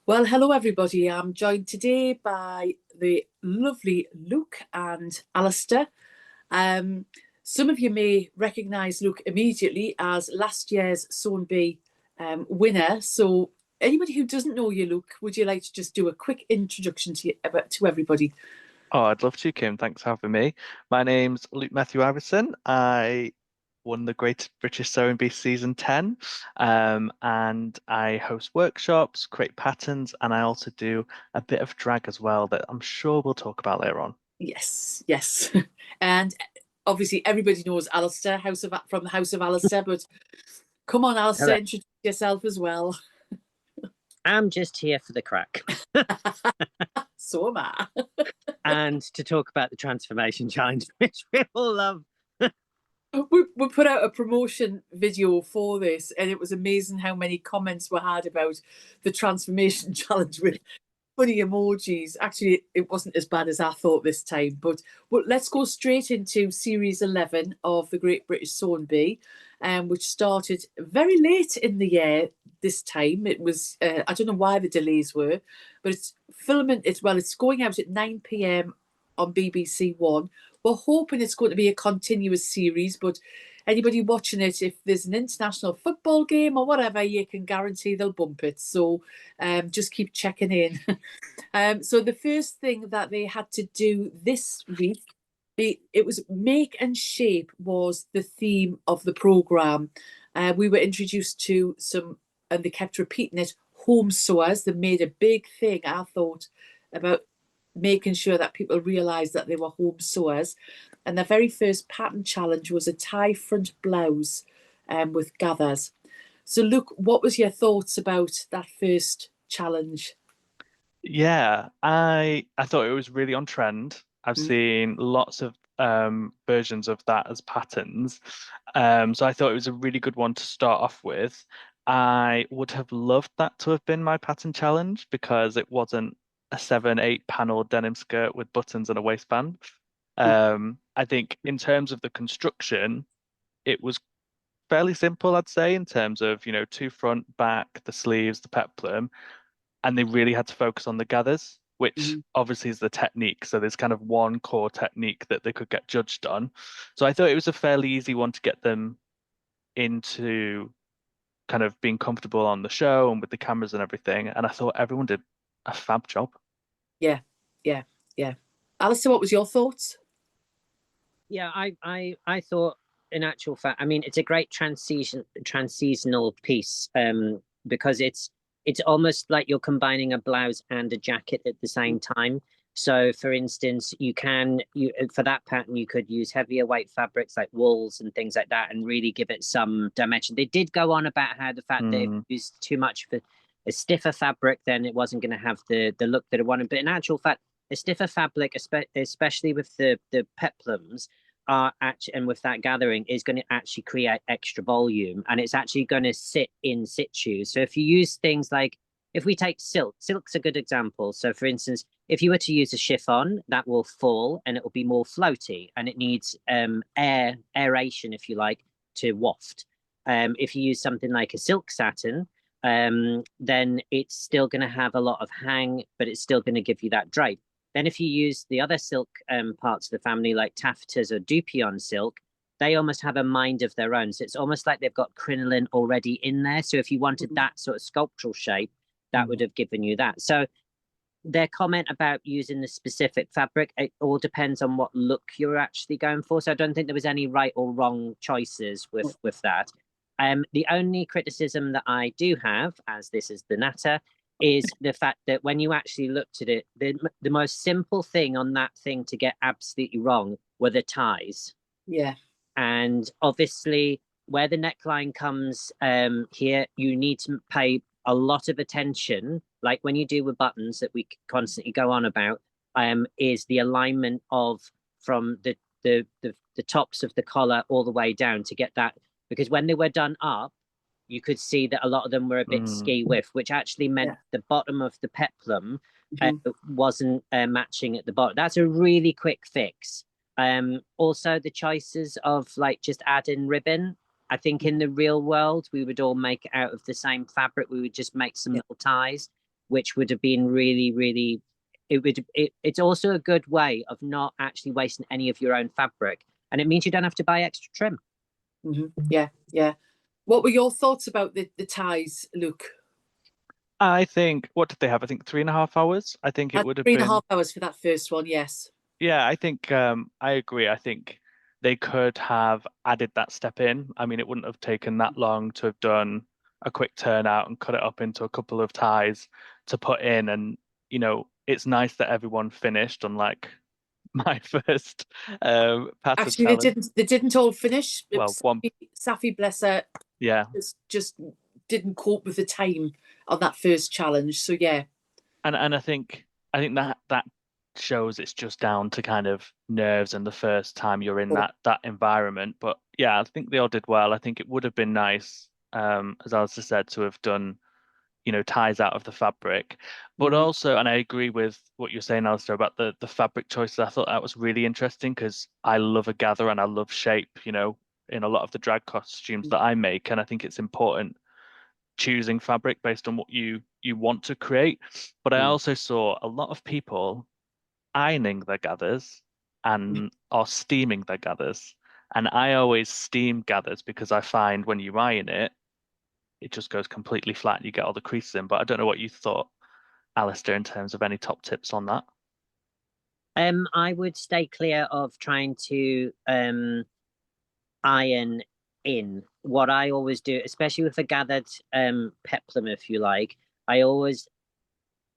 Well, hello everybody. I'm joined today by the lovely Luke and Alistair. Um, some of you may recognise Luke immediately as last year's Sownby winner. So, anybody who doesn't know you, Luke, would you like to just do a quick introduction to everybody? Oh, I'd love to, Kim. Thanks for having me. My name's Luke-Matthew Iveson. I won the Great British Sewing Bee Season 10, and I host workshops, create patterns, and I also do a bit of drag as well that I'm sure we'll talk about later on. Yes, yes, and obviously everybody knows Alistair, from the House of Alistair. But come on, Hello. Alistair, introduce yourself as well. I'm just here for the crack So am I. and to talk about the transformation challenge, which we all love. We put out a promotion video for this, and it was amazing how many comments were had about the transformation challenge with funny emojis. Actually, it wasn't as bad as I thought this time. But let's go straight into series 11 of the Great British Sewing Bee, which started very late in the year this time. It was, I don't know why the delays were, but it's filming it. Well, it's going out at 9 p.m. on BBC One. We're hoping it's going to be a continuous series, but anybody watching it, if there's an international football game or whatever, you can guarantee they'll bump it. So just keep checking in. So the first thing that they had to do this week, it was make and shape was the theme of the program. We were introduced to some, and they kept repeating it, home sewers. They made a big thing, I thought, about making sure that people realised that they were home sewers. And the very first pattern challenge was a tie front blouse with gathers. So, Luke, what was your thoughts about that first challenge? Yeah, I thought it was really on trend. I've Mm. seen lots of versions of that as patterns. So I thought it was a really good one to start off with. I would have loved that to have been my pattern challenge because it wasn't a 7, 8 panel denim skirt with buttons and a waistband. I think in terms of the construction, it was fairly simple, I'd say, in terms of, two front, back, the sleeves, the peplum, and they really had to focus on the gathers, which Mhm. obviously is the technique. So there's kind of one core technique that they could get judged on. So I thought it was a fairly easy one to get them into kind of being comfortable on the show and with the cameras and everything. And I thought everyone did a fab job. Yeah, yeah, yeah. Alistair, what was your thoughts? Yeah, I thought in actual fact, I mean, it's a great transitional piece, because it's almost like you're combining a blouse and a jacket at the same time. So, for instance, you for that pattern you could use heavier weight fabrics like wools and things like that, and really give it some dimension. They did go on about how the fact that if Mm, you used too much of a stiffer fabric, then it wasn't going to have the look that it wanted. But in actual fact, a stiffer fabric, especially with the peplums, are actually, and with that gathering, is going to actually create extra volume, and it's actually going to sit in situ. So if you use things like, if we take silk's a good example. So for instance, if you were to use a chiffon, that will fall and it will be more floaty, and it needs aeration, if you like, to waft. If you use something like a silk satin, then it's still going to have a lot of hang, but it's still going to give you that drape. Then if you use the other silk parts of the family, like taffetas or dupion silk, they almost have a mind of their own. So it's almost like they've got crinoline already in there. So if you wanted that sort of sculptural shape, that would have given you that. So their comment about using the specific fabric, it all depends on what look you're actually going for. So I don't think there was any right or wrong choices with that. The only criticism that I do have, as this is the Natter, is the fact that when you actually looked at it, the most simple thing on that thing to get absolutely wrong were the ties. Yeah, And obviously, where the neckline comes here, you need to pay a lot of attention, like when you do with buttons that we constantly go on about, is the alignment of from the tops of the collar all the way down to get that, because when they were done up, you could see that a lot of them were a bit mm, ski whiff, which actually meant yeah. the bottom of the peplum Mhm. wasn't matching at the bottom. That's a really quick fix. Also the choices of like just adding ribbon. I think in the real world we would all make it out of the same fabric. We would just make some Yeah, little ties. which would have been really, really, it's also a good way of not actually wasting any of your own fabric. And it means you don't have to buy extra trim. Yeah, yeah. What were your thoughts about the ties, Luke? I think, what did they have? I think 3.5 hours. I think it Had would have 3.5 been, hours for that first one, yes. yeah, I think I agree. I think they could have added that step in. I mean, it wouldn't have taken that long to have done a quick turnout and cut it up into a couple of ties to put in. And, you know, it's nice that everyone finished, unlike my first pattern Actually, challenge. they didn't all finish. Well, one, Safi, bless her, yeah. just didn't cope with the time on that first challenge. So yeah. And I think that shows it's just down to kind of nerves and the first time you're in that environment. But yeah, I think they all did well. I think it would have been nice, as Alistair said, to have done, you know, ties out of the fabric. But also, and I agree with what you're saying, Alistair, about the fabric choices. I thought that was really interesting because I love a gather and I love shape, you know, in a lot of the drag costumes that I make. And I think it's important choosing fabric based on what you want to create. But I also saw a lot of people ironing their gathers and or steaming their gathers. And I always steam gathers because I find when you iron it, it just goes completely flat and you get all the creases in. But I don't know what you thought, Alistair, in terms of any top tips on that. I would stay clear of trying to iron in. What I always do, especially with a gathered peplum, if you like, I always,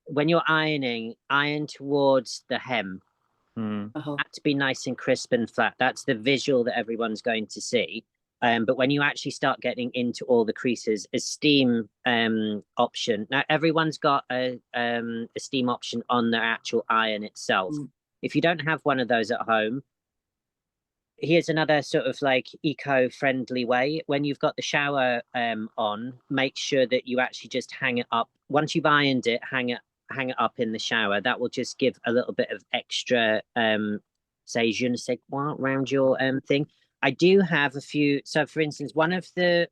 when you're ironing, iron towards the hem. That to be nice and crisp and flat. That's the visual that everyone's going to see. But when you actually start getting into all the creases, a steam option. Now everyone's got a steam option on their actual iron itself. If you don't have one of those at home, here's another sort of like eco-friendly way. When you've got the shower on, make sure that you actually just hang it up. Once you've ironed it, hang it up in the shower. That will just give a little bit of extra say je ne sais quoi around your thing. I do have a few. So for instance, one of the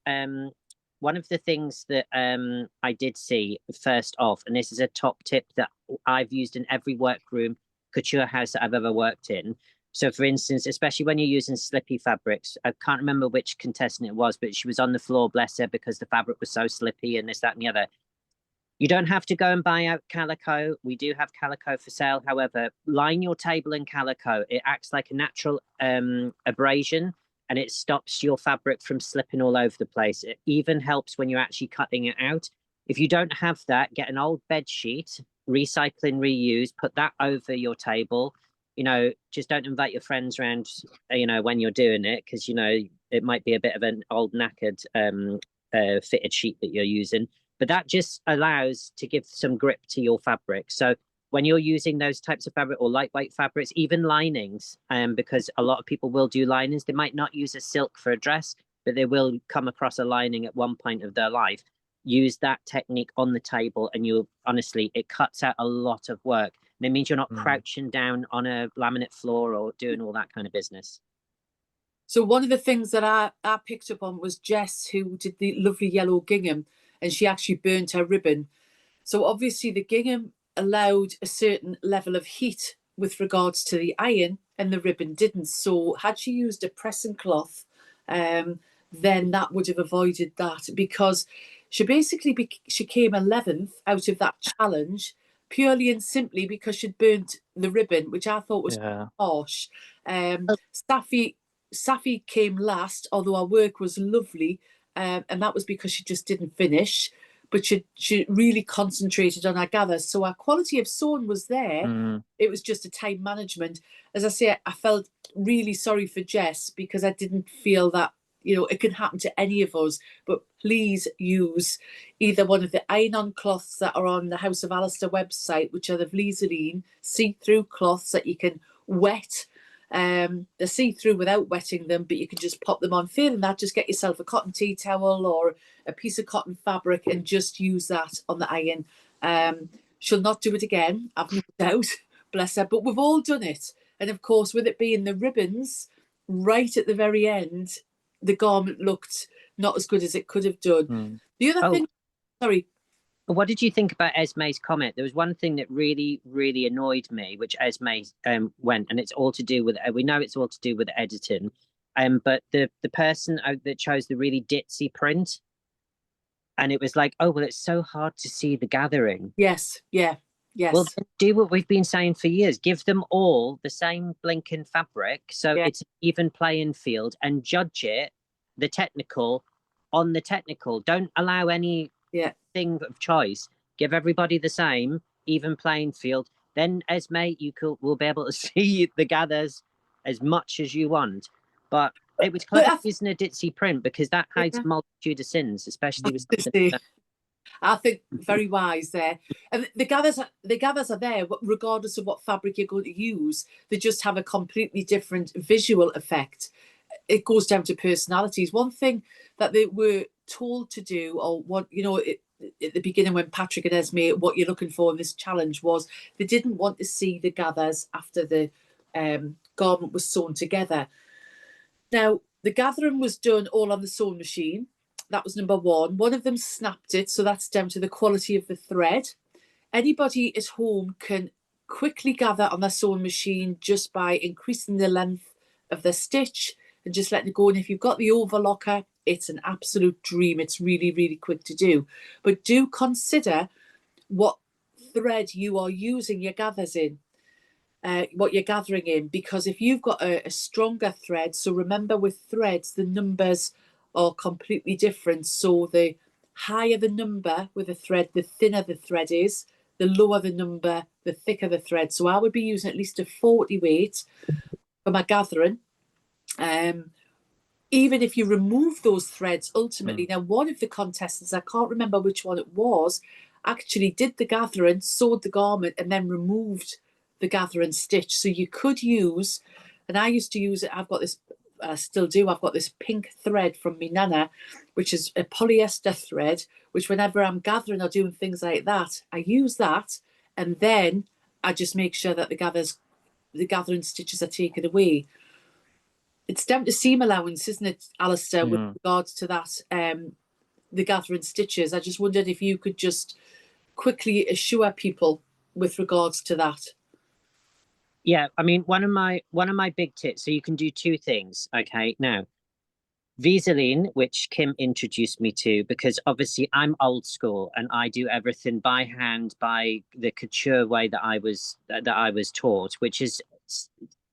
things that I did see first off, and this is a top tip that I've used in every workroom couture house that I've ever worked in. So for instance, especially when you're using slippy fabrics, I can't remember which contestant it was, but she was on the floor, bless her, because the fabric was so slippy and this, that, and the other. You don't have to go and buy out calico. We do have calico for sale. However, line your table in calico. It acts like a natural abrasion and it stops your fabric from slipping all over the place. It even helps when you're actually cutting it out. If you don't have that, get an old bed sheet, recycle and reuse, put that over your table. You know, just don't invite your friends around, you know, when you're doing it, because, you know, it might be a bit of an old knackered fitted sheet that you're using. But that just allows to give some grip to your fabric. So when you're using those types of fabric or lightweight fabrics, even linings, because a lot of people will do linings, they might not use a silk for a dress, but they will come across a lining at one point of their life. Use that technique on the table and you'll honestly, it cuts out a lot of work. And it means you're not crouching down on a laminate floor or doing all that kind of business. So one of the things that I picked up on was Jess, who did the lovely yellow gingham, and she actually burnt her ribbon. So obviously the gingham allowed a certain level of heat with regards to the iron, and the ribbon didn't. So had she used a pressing cloth, then that would have avoided that, because she basically she came 11th out of that challenge purely and simply because she'd burnt the ribbon, which I thought was harsh. Safi came last, although her work was lovely, and that was because she just didn't finish, but she really concentrated on her gathers. So our quality of sewing was there. It was just a time management. As I say, I felt really sorry for Jess because I didn't feel that, you know, it can happen to any of us, but please use either one of the iron-on cloths that are on the House of Alistair website, which are the Vliserine see-through cloths that you can wet. They're see-through without wetting them, but you can just pop them on. Failing that, just get yourself a cotton tea towel or a piece of cotton fabric and just use that on the iron. She'll not do it again, I've no doubt, bless her, but we've all done it. And of course, with it being the ribbons right at the very end, the garment looked not as good as it could have done. The other thing, sorry. What did you think about Esme's comment? There was one thing that really, really annoyed me, which Esme went, and it's all to do with, we know it's all to do with editing, but the person that chose the really ditzy print, and it was like, oh, well, it's so hard to see the gathering. Yes, yeah, yes. Well, then do what we've been saying for years. Give them all the same blinking fabric, so it's an even playing field, and judge it, the technical, on the technical. Don't allow any thing of choice. Give everybody the same even playing field. Then, Esme, will be able to see the gathers as much as you want. But it was clever using a ditzy print, because that hides a multitude of sins, especially with something. I think very wise there. And the gathers are there regardless of what fabric you're going to use. They just have a completely different visual effect. It goes down to personalities. One thing that they were told to do, or what, you know, at the beginning when Patrick and Esme, what you're looking for in this challenge was they didn't want to see the gathers after the garment was sewn together. Now, the gathering was done all on the sewing machine. That was number one. One of them snapped it, so that's down to the quality of the thread. Anybody at home can quickly gather on their sewing machine just by increasing the length of the stitch and just letting it go. And if you've got the overlocker, it's an absolute dream. It's really, really quick to do. But do consider what thread you are using your gathers in, what you're gathering in, because if you've got a stronger thread, so remember with threads, the numbers are completely different. So the higher the number with a thread, the thinner the thread is. The lower the number, the thicker the thread. So I would be using at least a 40 weight for my gathering. Even if you remove those threads, ultimately, now one of the contestants, I can't remember which one it was, actually did the gathering, sewed the garment, and then removed the gathering stitch. So you could use, and I used to use it, I've got this, I still do, I've got this pink thread from my Natter, which is a polyester thread, which whenever I'm gathering or doing things like that, I use that, and then I just make sure that the gathering stitches are taken away. It's down to seam allowance, isn't it, Alistair, with regards to that, the gathering stitches. I just wondered if you could just quickly assure people with regards to that. Yeah, I mean, one of my big tips, so you can do two things. Okay, now Visaline, which Kim introduced me to, because obviously I'm old school and I do everything by hand, by the couture way that I was taught, which is,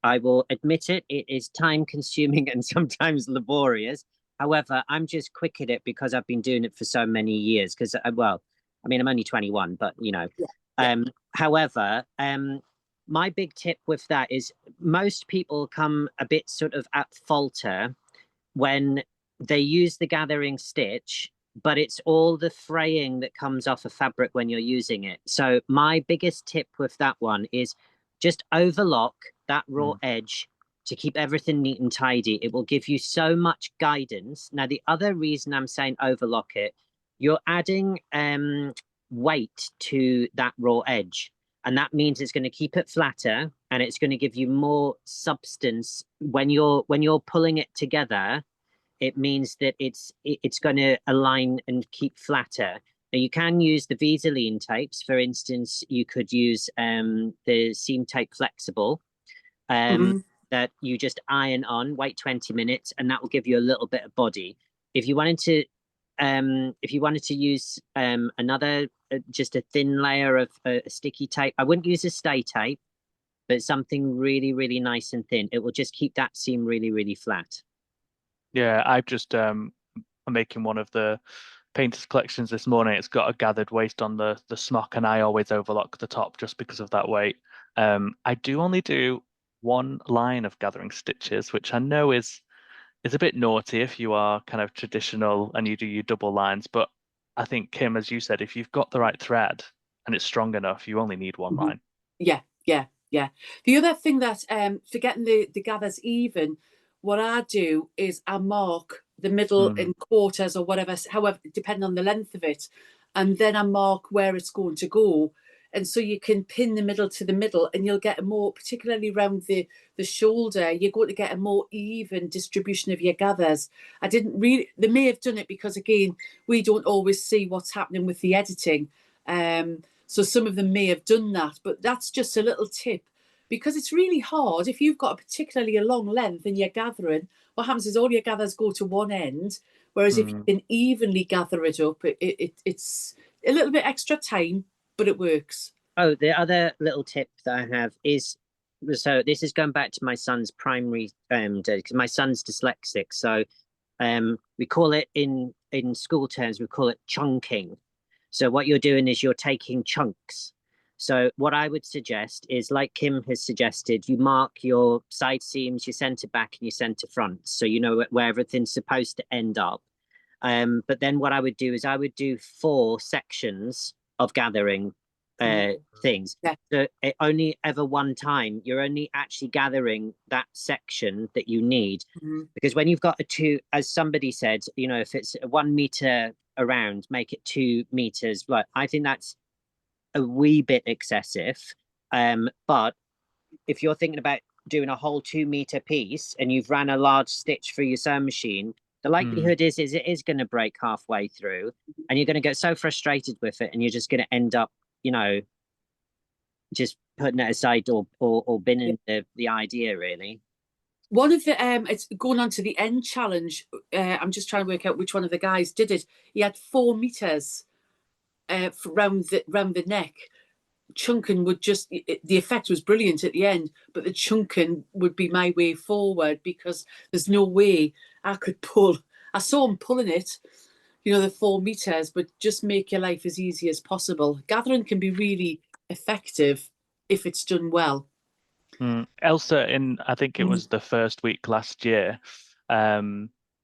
I will admit it, it is time consuming and sometimes laborious. However, I'm just quick at it because I've been doing it for so many years. Because, well, I mean, I'm only 21, but you know. However, my big tip with that is most people come a bit sort of at falter when they use the gathering stitch, but it's all the fraying that comes off a fabric when you're using it. So my biggest tip with that one is just overlock that raw edge to keep everything neat and tidy. It will give you so much guidance. Now, the other reason I'm saying overlock it, you're adding weight to that raw edge. And that means it's going to keep it flatter, and it's going to give you more substance when you're pulling it together. It means that it's going to align and keep flatter. Now, you can use the Visaline tapes. For instance, you could use the seam tape flexible that you just iron on, wait 20 minutes, and that will give you a little bit of body. If you wanted to use another, just a thin layer of sticky tape, I wouldn't use a stay tape, but something really, really nice and thin. It will just keep that seam really, really flat. Yeah, I've just I'm making one of the painters collections this morning. It's got a gathered waist on the smock, and I always overlock the top just because of that weight. I do only do one line of gathering stitches, which I know is a bit naughty if you are kind of traditional and you do your double lines. But I think, Kim, as you said, if you've got the right thread and it's strong enough, you only need one line. Yeah. The other thing that for getting the gathers even, what I do is I mark the middle in quarters or whatever, however, depending on the length of it, and then I mark where it's going to go. And so you can pin the middle to the middle, and you'll get a more, particularly around the shoulder, you're going to get a more even distribution of your gathers. They may have done it because, again, we don't always see what's happening with the editing. So some of them may have done that, but that's just a little tip, because it's really hard if you've got a particularly a long length and you're gathering. What happens is all your gathers go to one end, whereas if you can evenly gather it up, it's a little bit extra time, but it works. Oh, the other little tip that I have is, so this is going back to my son's primary because my son's dyslexic. So we call it in school terms, we call it chunking. So what you're doing is you're taking chunks. So what I would suggest is, like Kim has suggested, you mark your side seams, your centre back and your centre front, so you know where everything's supposed to end up. But then what I would do is I would do 4 sections of gathering things. Yeah. So only ever one time, you're only actually gathering that section that you need. Because when you've got a 2, as somebody said, you know, if it's 1 meter around, make it 2 meters. Right, I think that's a wee bit excessive. But if you're thinking about doing a whole 2 meter piece and you've ran a large stitch through your sewing machine, the likelihood is it is going to break halfway through, and you're going to get so frustrated with it, and you're just going to end up, you know, just putting it aside or binning the idea, really. One of the it's going on to the end challenge. I'm just trying to work out which one of the guys did it. He had 4 meters round the neck. Chunking would just, the effect was brilliant at the end, but the chunking would be my way forward, because there's no way I could pull. I saw him pulling it, you know, the 4 meters, but just make your life as easy as possible. Gathering can be really effective if it's done well. Elsa, I think it was the first week last year,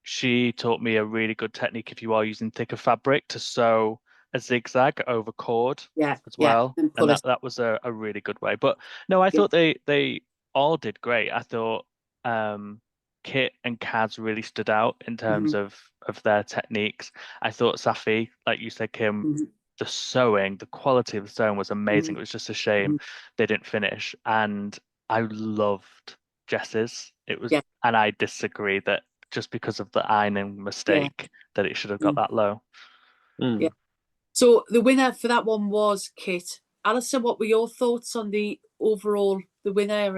she taught me a really good technique if you are using thicker fabric, to sew a zigzag over cord as well. And that was a really good way. But no, I thought they all did great. I thought Kit and Kaz really stood out in terms of their techniques. I thought Safi, like you said, Kim, the sewing, the quality of the sewing was amazing. It was just a shame they didn't finish. And I loved Jess's. It was, and I disagree that just because of the ironing mistake that it should have got that low. Yeah. So the winner for that one was Kit. Alistair, what were your thoughts on the overall, the winner?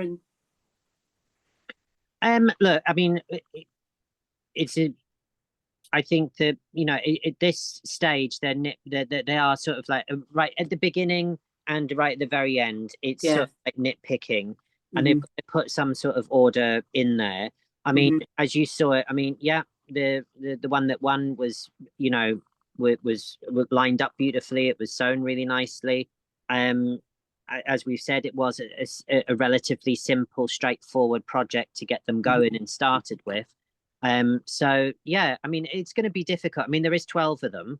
And look, I mean, I think that, you know, at this stage, they are sort of like right at the beginning and right at the very end. It's sort of like nitpicking, and they put some sort of order in there. I mean, as you saw it, I mean, the one that won was, you know, was lined up beautifully. It was sewn really nicely. As we've said, it was a relatively simple, straightforward project to get them going and started with. So yeah, I mean, it's going to be difficult. I mean, there is 12 of them.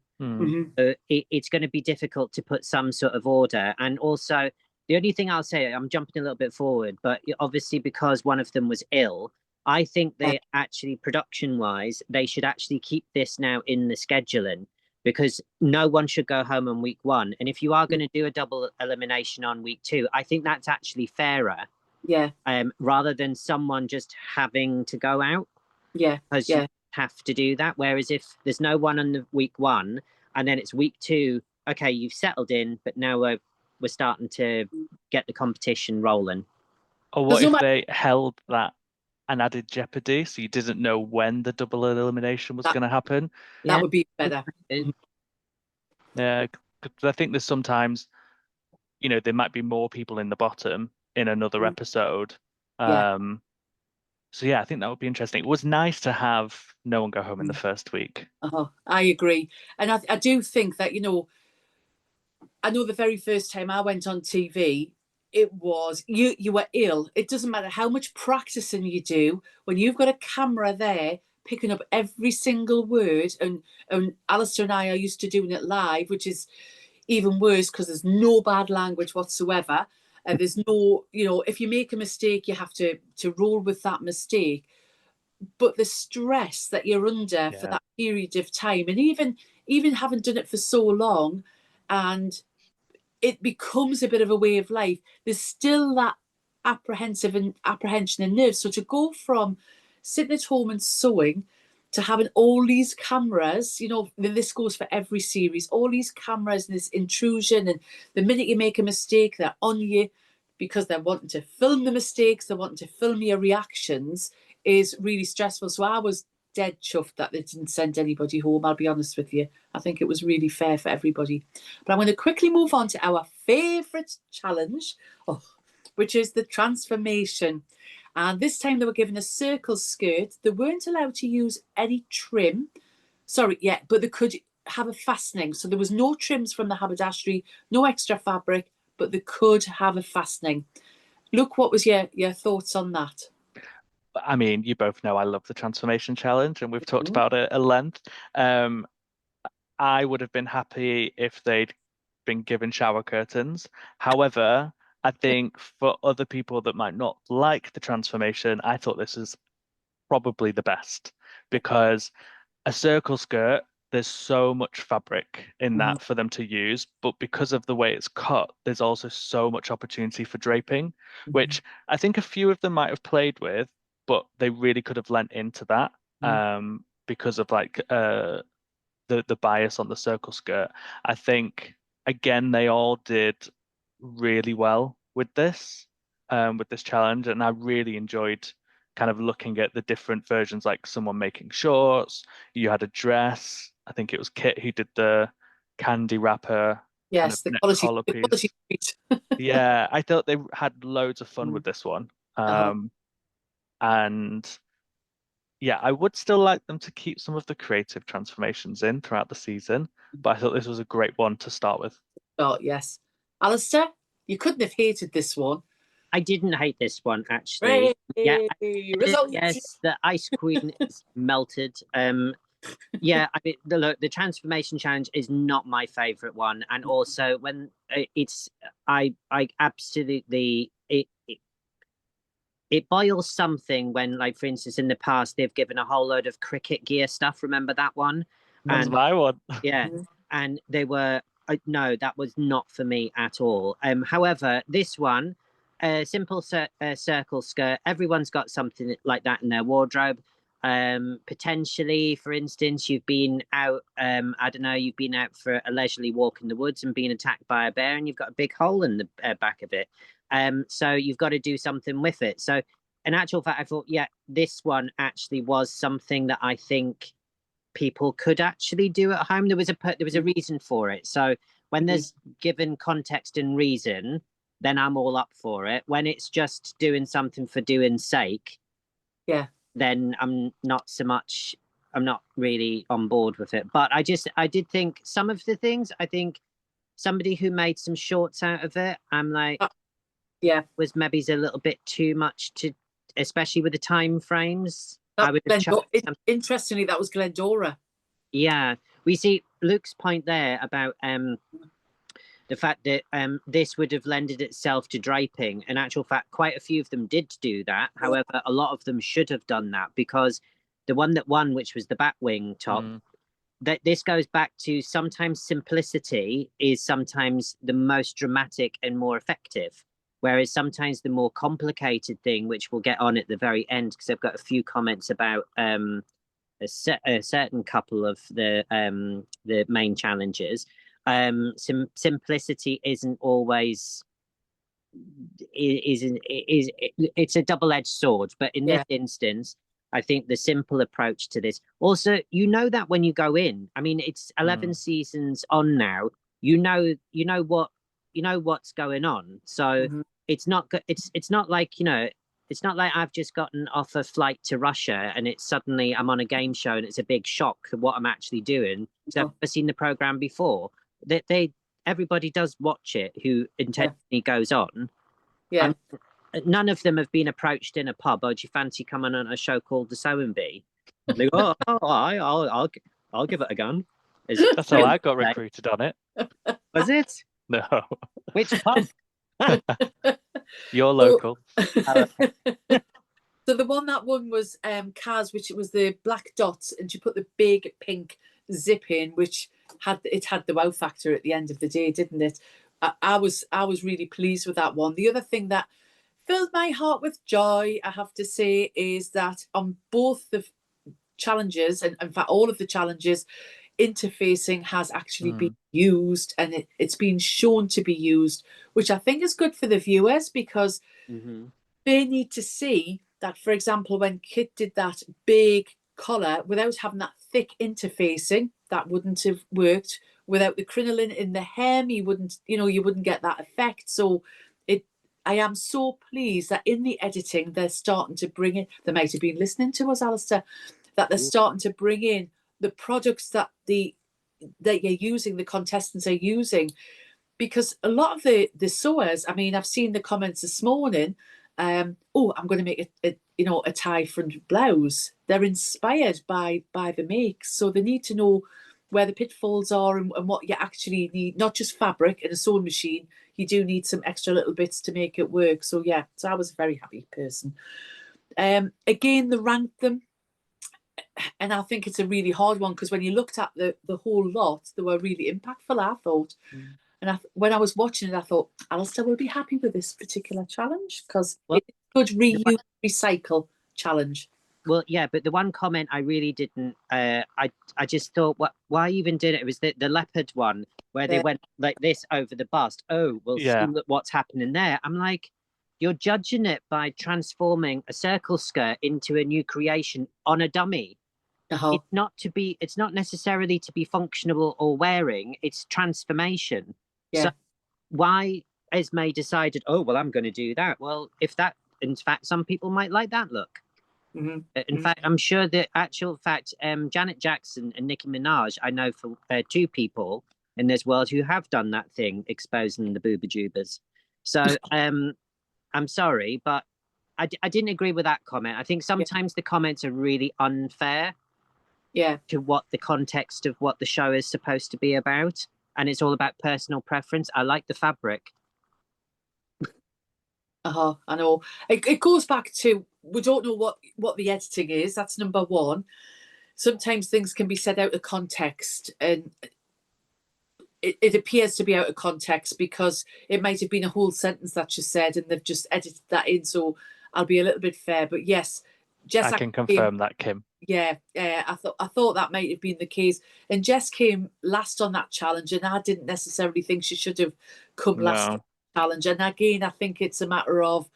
It's going to be difficult to put some sort of order. And also, the only thing I'll say, I'm jumping a little bit forward, but obviously because one of them was ill, I think they actually, production-wise, they should actually keep this now in the scheduling, because no one should go home on week 1. And if you are going to do a double elimination on week 2, I think that's actually fairer. Rather than someone just having to go out. Because you have to do that. Whereas if there's no one on the week 1 and then it's week 2, okay, you've settled in, but now we're starting to get the competition rolling. Or what if they held that and added jeopardy, so you didn't know when the double elimination was going to happen? That would be better. Yeah, because I think there's sometimes, you know, there might be more people in the bottom in another episode. So yeah, I think that would be interesting. It was nice to have no one go home in the first week. I agree. And I do think that, you know, I know the very first time I went on TV, it was, you were ill. It doesn't matter how much practicing you do, when you've got a camera there picking up every single word, and Alistair and I are used to doing it live, which is even worse because there's no bad language whatsoever. There's no, you know, if you make a mistake, you have to roll with that mistake. But the stress that you're under for that period of time, and even having done it for so long, and it becomes a bit of a way of life, there's still that apprehension and nerves. So to go from sitting at home and sewing to having all these cameras, you know, this goes for every series, all these cameras and this intrusion, and the minute you make a mistake, they're on you because they're wanting to film the mistakes, they're wanting to film your reactions, is really stressful. So I was dead chuffed that they didn't send anybody home, I'll be honest with you. I think it was really fair for everybody. But I'm going to quickly move on to our favourite challenge, which is the transformation. And this time they were given a circle skirt. They weren't allowed to use any trim. Sorry, yeah, but they could have a fastening. So there was no trims from the haberdashery, no extra fabric, but they could have a fastening. Luke, what was your thoughts on that? I mean, you both know I love the transformation challenge, and we've talked about it at length. I would have been happy if they'd been given shower curtains. However, I think for other people that might not like the transformation, I thought this is probably the best, because a circle skirt, there's so much fabric in that for them to use, but because of the way it's cut, there's also so much opportunity for draping, which I think a few of them might have played with, but they really could have lent into that because of like the bias on the circle skirt. I think again they all did really well with this challenge, and I really enjoyed kind of looking at the different versions, like someone making shorts, you had a dress, I think it was Kit who did the candy wrapper kind of Yes, the neck quality, collar the piece. quality street. Yeah, I thought they had loads of fun with this one. And yeah, I would still like them to keep some of the creative transformations in throughout the season, but I thought this was a great one to start with. Oh, yes. Alistair, you couldn't have hated this one. I didn't hate this one, actually. Yeah, results. yes, the Ice Queen is melted. Yeah, I mean, the transformation challenge is not my favorite one, and also when I absolutely it boils something when, like, for instance, in the past they've given a whole load of cricket gear stuff. Remember that one? That's my one. Yeah, and they were no, that was not for me at all. However, this one, a simple circle skirt. Everyone's got something like that in their wardrobe. Potentially, for instance, you've been out, I don't know, you've been out for a leisurely walk in the woods and been attacked by a bear, and you've got a big hole in the back of it. So you've got to do something with it. So in actual fact, I thought, yeah, this one actually was something that I think people could actually do at home. There was a reason for it. So when there's given context and reason, then I'm all up for it. When it's just doing something for doing sake, then I'm not really on board with it. But I did think some of the things, I think somebody who made some shorts out of it, I'm like, was maybe a little bit too much, to especially with the time frames. Interestingly, that was Glendora. Yeah, we see Luke's point there about the fact that this would have lended itself to draping. In actual fact, quite a few of them did do that. However, a lot of them should have done that, because the one that won, which was the Batwing top, that this goes back to sometimes simplicity is sometimes the most dramatic and more effective. Whereas sometimes the more complicated thing, which we'll get on at the very end, because I've got a few comments about a certain couple of the main challenges. Simplicity isn't always it's a double-edged sword, but in this instance, I think the simple approach to this. Also, you know that when you go in, I mean, it's 11 seasons on now. You know what's going on. So it's not like, it's not like I've just gotten off a flight to Russia and it's suddenly I'm on a game show and it's a big shock what I'm actually doing. So I've never seen the program before. Everybody does watch it who intentionally goes on. Yeah. None of them have been approached in a pub. Oh, do you fancy coming on a show called The Sewing Bee? They go, I'll give it a gun. That's how I got recruited on it. Was it? No. Which pub? You're local. So the one that won was Kaz, which was the black dots, and she put the big pink zip in, which had the wow factor at the end of the day, didn't it? I was really pleased with that one. The other thing that filled my heart with joy, I have to say, is that on both the challenges, and in fact all of the challenges, interfacing has actually been used, and it's been shown to be used, which I think is good for the viewers, because they need to see that, for example, when Kit did that big collar without having that thick interfacing, that wouldn't have worked. Without the crinoline in the hem, you wouldn't get that effect. So I am so pleased that in the editing they're starting to bring in, they might have been listening to us, Alistair, that they're starting to bring in the products that you're using, the contestants are using, because a lot of the sewers, I mean, I've seen the comments this morning. Oh, I'm going to make a tie front blouse. They're inspired by the makes, so they need to know where the pitfalls are and what you actually need. Not just fabric and a sewing machine. You do need some extra little bits to make it work. So yeah, so I was a very happy person. Again, they ranked them, and I think it's a really hard one, because when you looked at the whole lot, they were really impactful, I thought. And when I was watching it, I thought, Alistair will be happy with this particular challenge, because it's a good reuse, recycle challenge. Well, yeah, but the one comment I really didn't, I just thought, why even did it? It was the leopard one, where they went like this over the bust. Oh, well, see what's happening there. I'm like, you're judging it by transforming a circle skirt into a new creation on a dummy. It's not necessarily to be functional or wearing, it's transformation. So why Esme decided, oh, well, I'm going to do that? Well, in fact, some people might like that look. In fact, I'm sure the actual fact, Janet Jackson and Nicki Minaj, I know for two people in this world who have done that thing, exposing the booba-jubas. So I'm sorry, but I didn't agree with that comment. I think sometimes the comments are really unfair to what the context of what the show is supposed to be about. And it's all about personal preference. I like the fabric. I know. It goes back to, we don't know what the editing is. That's number one. Sometimes things can be said out of context, and it appears to be out of context because it might have been a whole sentence that you said and they've just edited that in. So I'll be a little bit fair. But yes, Jess, I can confirm that, Kim. Yeah, I thought that might have been the case. And Jess came last on that challenge, and I didn't necessarily think she should have come last on the challenge. And again, I think it's a matter of,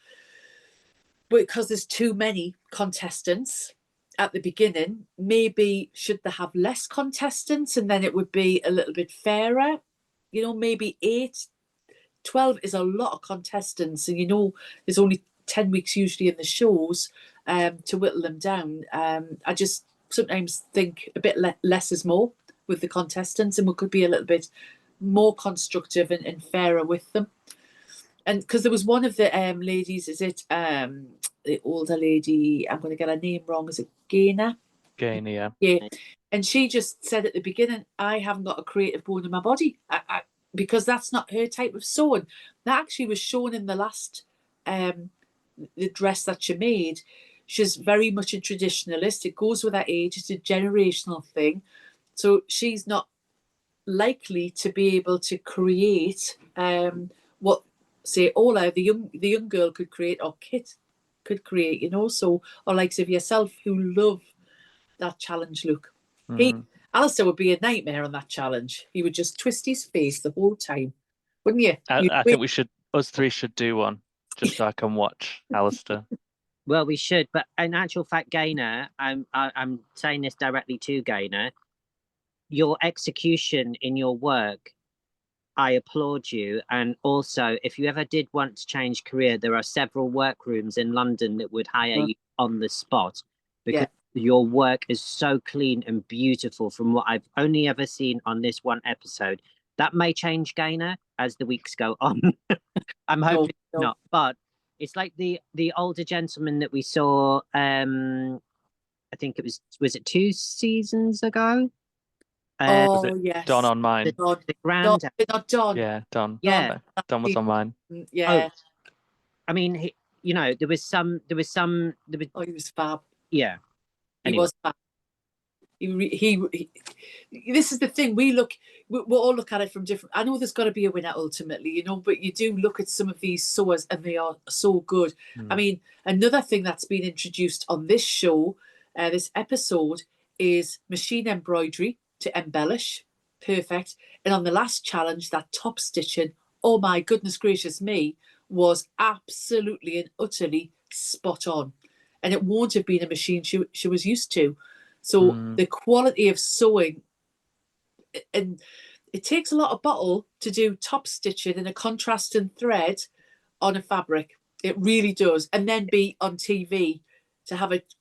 because there's too many contestants at the beginning, maybe should they have less contestants, and then it would be a little bit fairer. Maybe 8, 12 is a lot of contestants, and there's only 10 weeks usually in the shows. To whittle them down, I just sometimes think a bit less is more with the contestants, and we could be a little bit more constructive and fairer with them. And because there was one of the ladies, is it the older lady? I'm going to get her name wrong. Is it Gaynor? Gaynor, yeah. And she just said at the beginning, I haven't got a creative bone in my body, because that's not her type of sewing. That actually was shown in the last the dress that she made. She's very much a traditionalist. It goes with her age. It's a generational thing. So she's not likely to be able to create what, say, Ola, the young girl, could create, or Kit could create, So, or likes of yourself, who love that challenge look. Alistair would be a nightmare on that challenge. He would just twist his face the whole time, wouldn't you? I think us three should do one, just so I can watch Alistair. Well, we should, but in actual fact, Gaynor, I'm saying this directly to Gaynor. Your execution in your work, I applaud you. And also, if you ever did want to change career, there are several workrooms in London that would hire you on the spot, because your work is so clean and beautiful from what I've only ever seen on this one episode. That may change, Gaynor, as the weeks go on. I'm hoping not, but it's like the older gentleman that we saw. I think it was it 2 seasons ago? Yes, Don on mine. The grand, not Don. Yeah, Don. Yeah, Don was on mine. Yeah. I mean, there was some. He was fab. Yeah, anyway. He was fab. He this is the thing, we'll all look at it from different. I know there's got to be a winner ultimately, but you do look at some of these sewers and they are so good. I mean, another thing that's been introduced on this show, this episode, is machine embroidery to embellish. Perfect. And on the last challenge, that top stitching, oh my goodness gracious me, was absolutely and utterly spot on. And it won't have been a machine she was used to. So the quality of sewing, and it takes a lot of bottle to do top stitching in a contrasting thread on a fabric. It really does. And then be on TV to have it,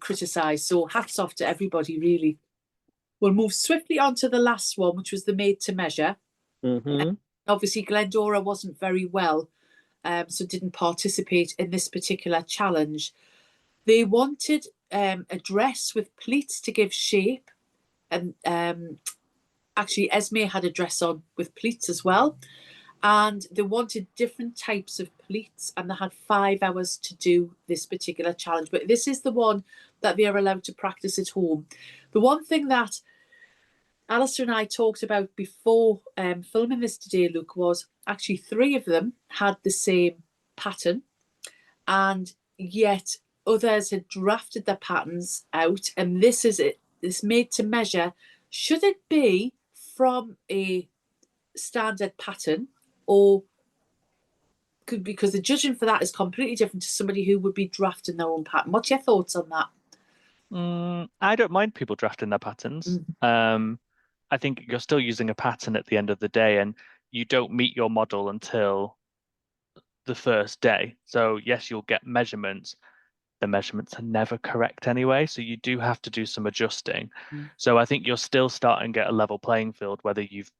criticised. So hats off to everybody, really. We'll move swiftly on to the last one, which was the made to measure. Obviously, Glendora wasn't very well, so didn't participate in this particular challenge. They wanted a dress with pleats to give shape, and actually Esme had a dress on with pleats as well, and they wanted different types of pleats, and they had 5 hours to do this particular challenge. But this is the one that they are allowed to practice at home. The one thing that Alistair and I talked about before filming this today, Luke, was actually 3 of them had the same pattern, and yet others had drafted their patterns out, and this is it. This made to measure. Should it be from a standard pattern, or because the judging for that is completely different to somebody who would be drafting their own pattern? What's your thoughts on that? I don't mind people drafting their patterns. I think you're still using a pattern at the end of the day, and you don't meet your model until the first day. So yes, you'll get measurements. The measurements are never correct anyway, so you do have to do some adjusting. So I think you're still starting at a level playing field, whether you've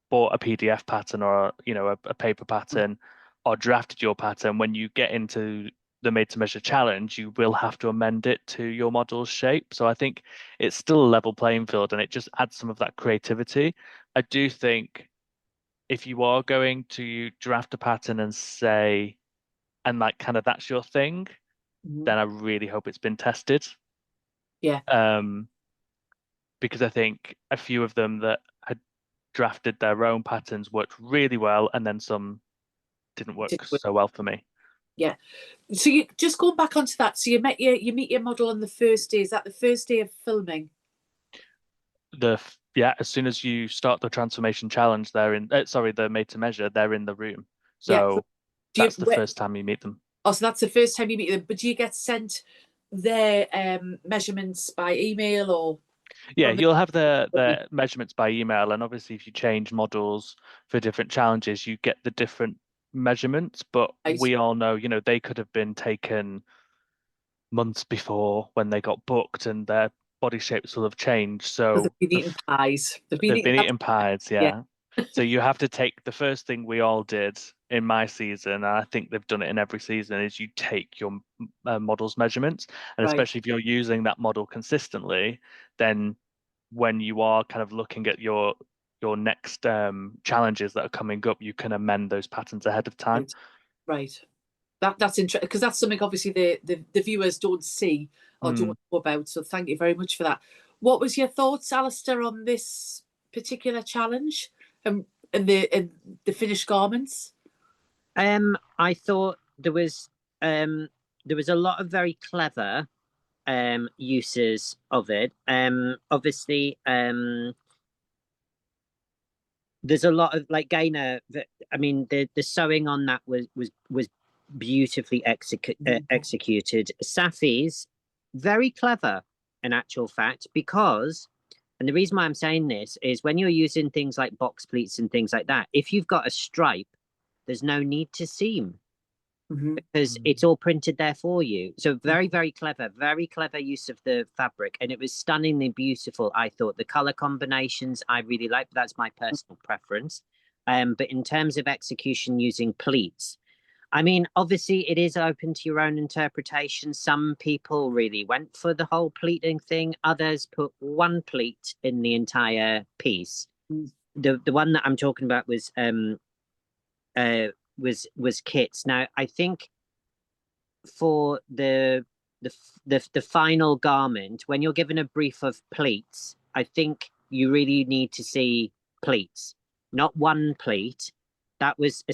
bought a PDF pattern or a paper pattern or drafted your pattern. When you get into the made to measure challenge, you will have to amend it to your model's shape. So I think it's still a level playing field, and it just adds some of that creativity. I do think if you are going to draft a pattern and say, and like kind of that's your thing, then I really hope it's been tested. Yeah. Because I think a few of them that had drafted their own patterns worked really well, and then some didn't work so well for me. Yeah. So you just going back onto that. So you meet your model on the first day. Is that the first day of filming? As soon as you start the transformation challenge, they're in. The made to measure. They're in the room. So that's the first time you meet them. Oh, so that's the first time you meet them. But do you get sent their measurements by email or? Yeah, you'll have the measurements by email, and obviously if you change models for different challenges, you get the different measurements. But we all know, they could have been taken months before when they got booked, and their body shapes will have changed. So they've been eating pies. They've been eating pies, yeah. So you have to take the first thing we all did in my season, and I think they've done it in every season, is you take your model's measurements, and especially if you're using that model consistently, then when you are kind of looking at your next challenges that are coming up, you can amend those patterns ahead of time. Right. That's interesting, because that's something obviously the viewers don't see or don't know about. So thank you very much for that. What was your thoughts, Alistair, on this particular challenge and the finished garments? I thought there was a lot of very clever uses of it. Obviously, there's a lot of, like, Gaynor. I mean, the sewing on that was beautifully executed. Safi's very clever, in actual fact, because, and the reason why I'm saying this is when you're using things like box pleats and things like that, if you've got a stripe, there's no need to seam because it's all printed there for you. So very, very clever use of the fabric, and it was stunningly beautiful. I thought the color combinations I really liked. That's my personal preference. But in terms of execution using pleats, I mean, obviously it is open to your own interpretation. Some people really went for the whole pleating thing. Others put one pleat in the entire piece. The one that I'm talking about was Kit's. Now, I think for the final garment, when you're given a brief of pleats, I think you really need to see pleats, not one pleat. That was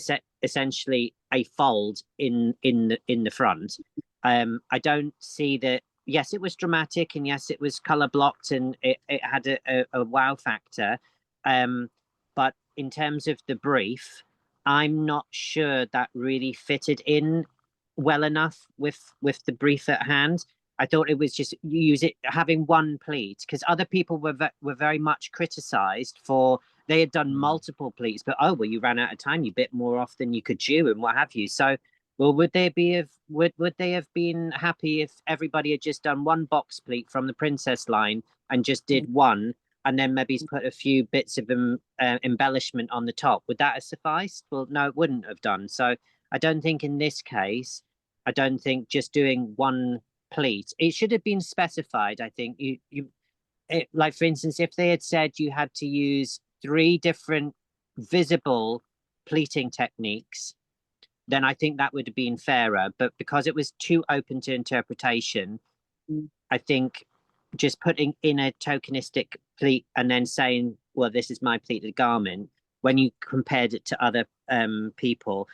essentially a fold in the front. I don't see that yes, it was dramatic, and yes, it was color blocked, and it had a wow factor. But in terms of the brief, I'm not sure that really fitted in well enough with the brief at hand. I thought it was just use it having one pleat, because other people were very much criticized for they had done multiple pleats, but oh well, you ran out of time, you bit more off than you could chew, and what have you. So, well, would they have been happy if everybody had just done one box pleat from the princess line and just did one, and then maybe put a few bits of embellishment on the top? Would that have sufficed? Well, no, it wouldn't have done. So I don't think in this case, I don't think just doing one pleat, it should have been specified. I think like, for instance, if they had said you had to use 3 different visible pleating techniques, then I think that would have been fairer. But because it was too open to interpretation, I think just putting in a tokenistic pleat and then saying, well, this is my pleated garment, when you compared it to other people,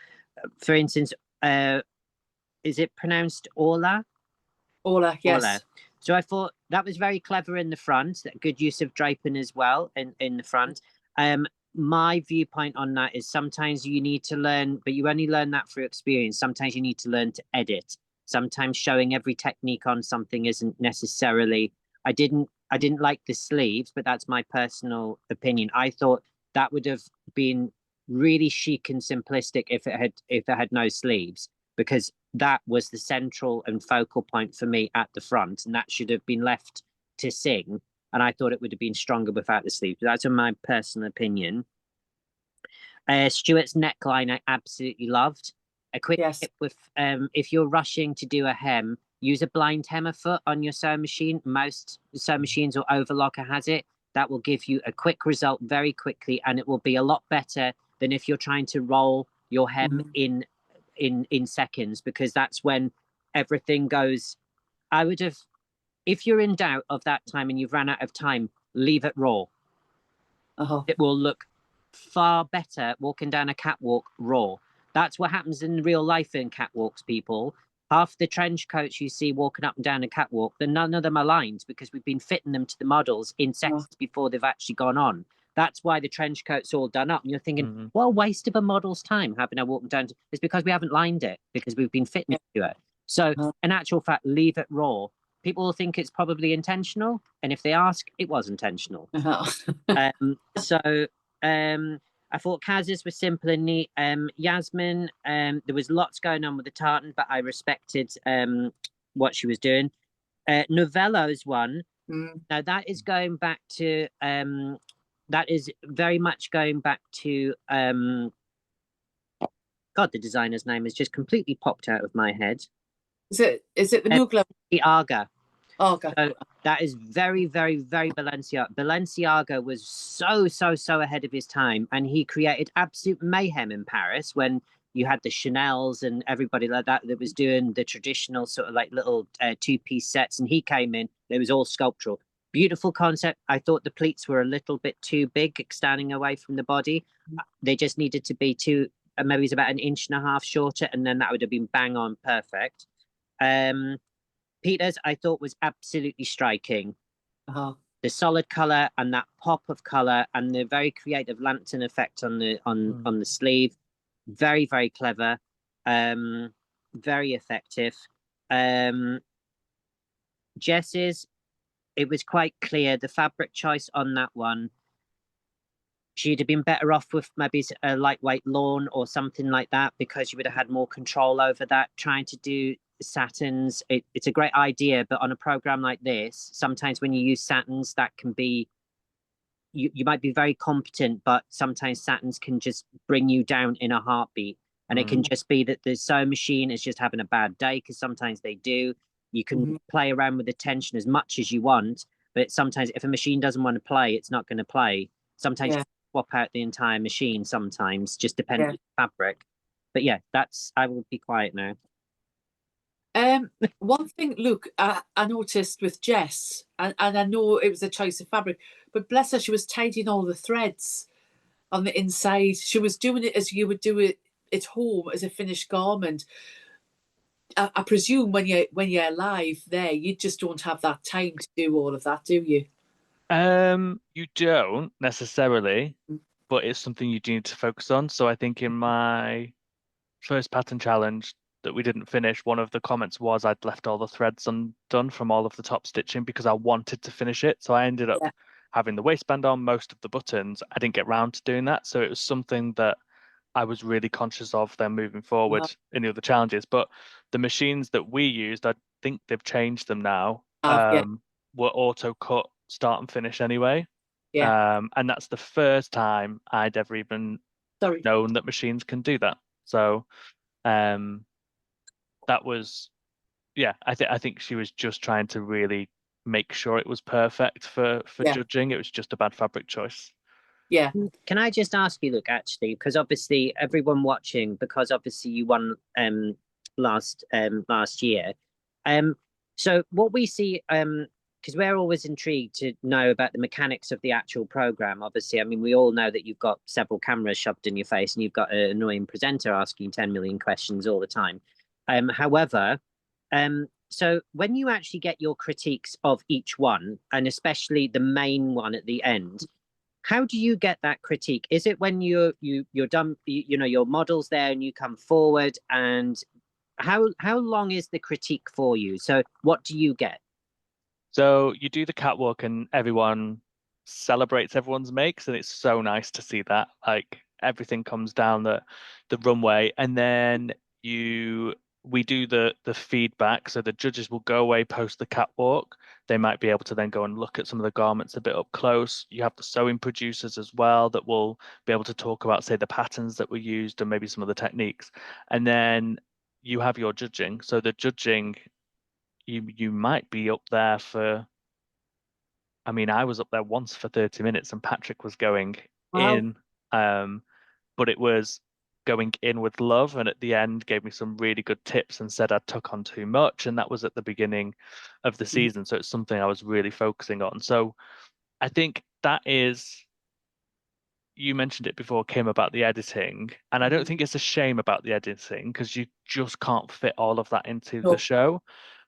for instance, is it pronounced Orla? Orla, yes. Orla. So I thought that was very clever in the front, that good use of draping as well in the front. My viewpoint on that is sometimes you need to learn, but you only learn that through experience. Sometimes you need to learn to edit. Sometimes showing every technique on something isn't necessarily. I didn't like the sleeves, but that's my personal opinion. I thought that would have been really chic and simplistic if it had no sleeves, because that was the central and focal point for me at the front, and that should have been left to sing. And I thought it would have been stronger without the sleeves. That's my personal opinion. Stuart's neckline I absolutely loved. A quick tip with if you're rushing to do a hem, use a blind hemmer foot on your sewing machine. Most sewing machines or overlocker has it. That will give you a quick result very quickly, and it will be a lot better than if you're trying to roll your hem in seconds, because that's when everything goes. I would have, if you're in doubt of that time and you've run out of time, leave it raw. It will look far better walking down a catwalk raw. That's what happens in real life in catwalks, people. Half the trench coats you see walking up and down a catwalk, none of them are lined, because we've been fitting them to the models in seconds before they've actually gone on. That's why the trench coat's all done up. And you're thinking, what a waste of a model's time having her walking down. It's because we haven't lined it, because we've been fitting it to it. So in actual fact, leave it raw. People will think it's probably intentional. And if they ask, it was intentional. I thought Kaz's was simple and neat. Yasmin, there was lots going on with the tartan, but I respected what she was doing. Novello's one. Now that is going back to that is very much going back to God, the designer's name has just completely popped out of my head. Is it the Mugler? The Arga. Arga. So that is very, very, very Balenciaga. Balenciaga was so ahead of his time, and he created absolute mayhem in Paris when you had the Chanels and everybody like that was doing the traditional sort of like little 2-piece sets, and he came in. It was all sculptural. Beautiful concept. I thought the pleats were a little bit too big, standing away from the body. They just needed to be maybe it's about 1.5 inches shorter, and then that would have been bang on perfect. Peter's I thought was absolutely striking. The solid color and that pop of color and the very creative lantern effect on the sleeve, very, very clever, very effective. Jess's, it was quite clear the fabric choice on that one. She'd have been better off with maybe a lightweight lawn or something like that, because you would have had more control over that. Trying to do satins, it's a great idea, but on a program like this, sometimes when you use satins, that can be you might be very competent, but sometimes satins can just bring you down in a heartbeat. And it can just be that the sewing machine is just having a bad day, because sometimes they do. You can play around with the tension as much as you want, but sometimes if a machine doesn't want to play, it's not going to play. Sometimes you swap out the entire machine, sometimes, just depending on the fabric. But yeah, I will be quiet now. One thing, Luke, I noticed with Jess, and I know it was a choice of fabric, but bless her, she was tidying all the threads on the inside. She was doing it as you would do it at home as a finished garment. I presume when you're live there, you just don't have that time to do all of that, do you? You don't necessarily, but it's something you do need to focus on. So I think in my first pattern challenge that we didn't finish, one of the comments was I'd left all the threads undone from all of the top stitching because I wanted to finish it. So I ended up Yeah. having the waistband on, most of the buttons. I didn't get round to doing that. So it was something that I was really conscious of then moving forward in the other challenges. But the machines that we used, I think they've changed them now, Yeah, were auto cut start and finish anyway. yeah. And that's the first time I'd ever even Sorry. known that machines can do that. So that was, yeah, I think she was just trying to really make sure it was perfect for Yeah. judging. It was just a bad fabric choice. Yeah. Can I just ask you, look, actually, because obviously everyone watching, because obviously you won last year. So what we see, because we're always intrigued to know about the mechanics of the actual program. Obviously, I mean, we all know that you've got several cameras shoved in your face and you've got an annoying presenter asking 10 million questions all the time. However, so when you actually get your critiques of each one, and especially the main one at the end, how do you get that critique? Is it when you're done, you know, your model's there and you come forward, and how long is the critique for you? So what do you get? So you do the catwalk and everyone celebrates everyone's makes, and it's so nice to see that. Like everything comes down the runway, and then we do the feedback. So the judges will go away post the catwalk. They might be able to then go and look at some of the garments a bit up close. You have the sewing producers as well that will be able to talk about, say, the patterns that were used and maybe some of the techniques. And then you have your judging. So the judging, you might be up there for, I mean, I was up there once for 30 minutes and Patrick was going Wow. in, but it was going in with love, and at the end gave me some really good tips and said I took on too much, and that was at the beginning of the season. So it's something I was really focusing on. So I think that is, you mentioned it before, Kim, about the editing, and I don't think it's a shame about the editing because you just can't fit all of that into the No. show.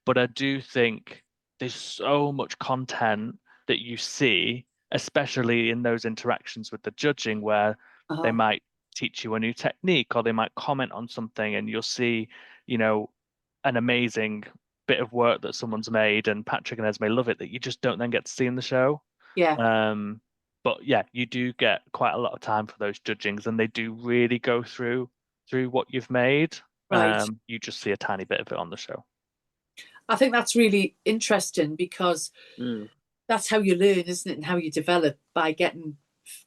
But I do think there's so much content that you see, especially in those interactions with the judging, where they Uh-huh. might teach you a new technique or they might comment on something, and you'll see, you know, an amazing bit of work that someone's made, and Patrick and Esme love it, that you just don't then get to see in the show. Yeah. But yeah, you do get quite a lot of time for those judgings, and they do really go through what you've made. Right. You just see a tiny bit of it on the show. I think that's really interesting because Mm. that's how you learn, isn't it? And how you develop, by getting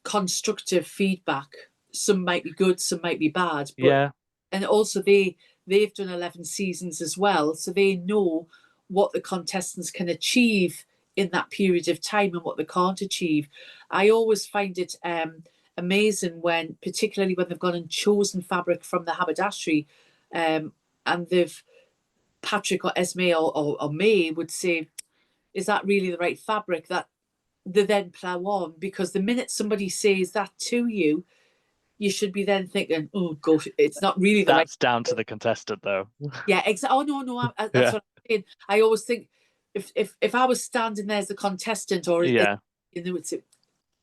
constructive feedback. Some might be good, some might be bad, but Yeah, and also they've done 11 seasons as well, so they know what the contestants can achieve in that period of time and what they can't achieve. I always find it amazing when, particularly when they've gone and chosen fabric from the haberdashery, and they've, Patrick or Esme or May would say, is that really the right fabric? That they then plow on, because the minute somebody says that to you, you should be then thinking, oh gosh, it's not really the right. that's down to the contestant though. Yeah, exactly. Oh no, that's Yeah, what I'm saying. I always think, if I was standing there as a contestant, or yeah, they would say,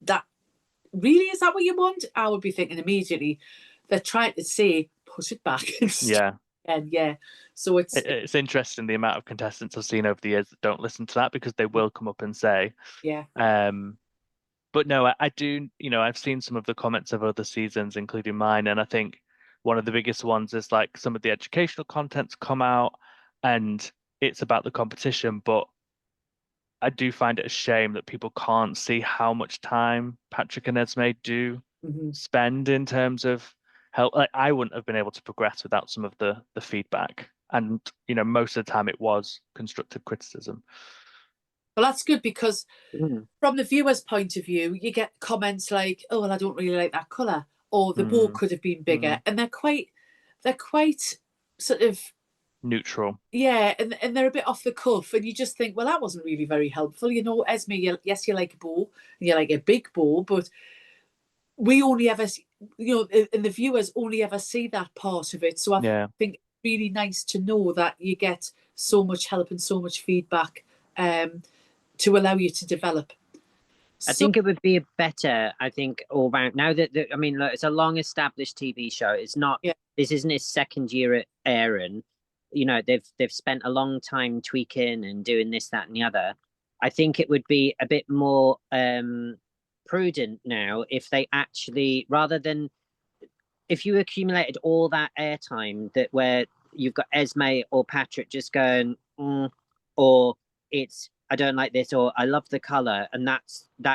that really, is that what you want? I would be thinking immediately, they're trying to say, put it back yeah. and yeah. So It's interesting the amount of contestants I've seen over the years that don't listen to that because they will come up and say, yeah. but no, I do, you know, I've seen some of the comments of other seasons, including mine, and I think one of the biggest ones is like some of the educational content's come out and it's about the competition, but I do find it a shame that people can't see how much time Patrick and Esme do Mm-hmm. spend in terms of help. Like I wouldn't have been able to progress without some of the feedback. And you know, most of the time it was constructive criticism. Well, that's good, because Mm. from the viewer's point of view, you get comments like, "Oh, well, I don't really like that color," or "The bow Mm, could have been bigger," mm. and they're quite sort of, Neutral. yeah, and they're a bit off the cuff, and you just think, well, that wasn't really very helpful. You know, Esme, yes, you like a bow, and you like a big bow, but we only ever, and the viewers only ever see that part of it. So I Yeah. think really nice to know that you get so much help and so much feedback to allow you to develop. I think it would be better, I think, all round. Now that, I mean, look, it's a long established TV show. It's not, this isn't its second year at airing. You know, they've spent a long time tweaking and doing this, that, and the other. I think it would be a bit more prudent now if they actually, rather than, if you accumulated all that airtime that where you've got Esme or Patrick just going, or it's, I don't like this, or I love the color, and that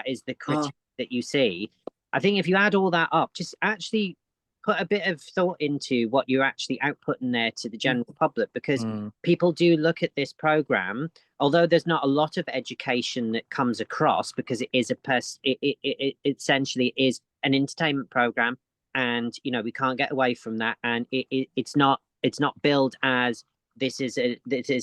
is the critique that you see. I think if you add all that up, just actually put a bit of thought into what you're actually outputting there to the general public, because people do look at this program, although there's not a lot of education that comes across, because it is it essentially is an entertainment program, and you know, we can't get away from that, and it's not billed as this is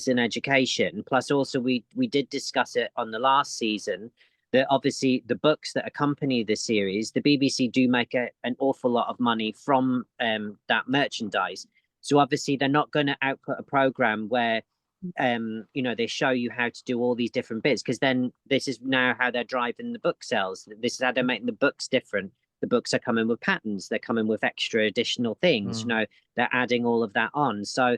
an education. Plus, also we did discuss it on the last season that obviously the books that accompany the series, the BBC do make an awful lot of money from that merchandise. So obviously they're not going to output a program where you know, they show you how to do all these different bits, because then this is now how they're driving the book sales. This is how they're making the books different. The books are coming with patterns, they're coming with extra additional things, you know, they're adding all of that on. So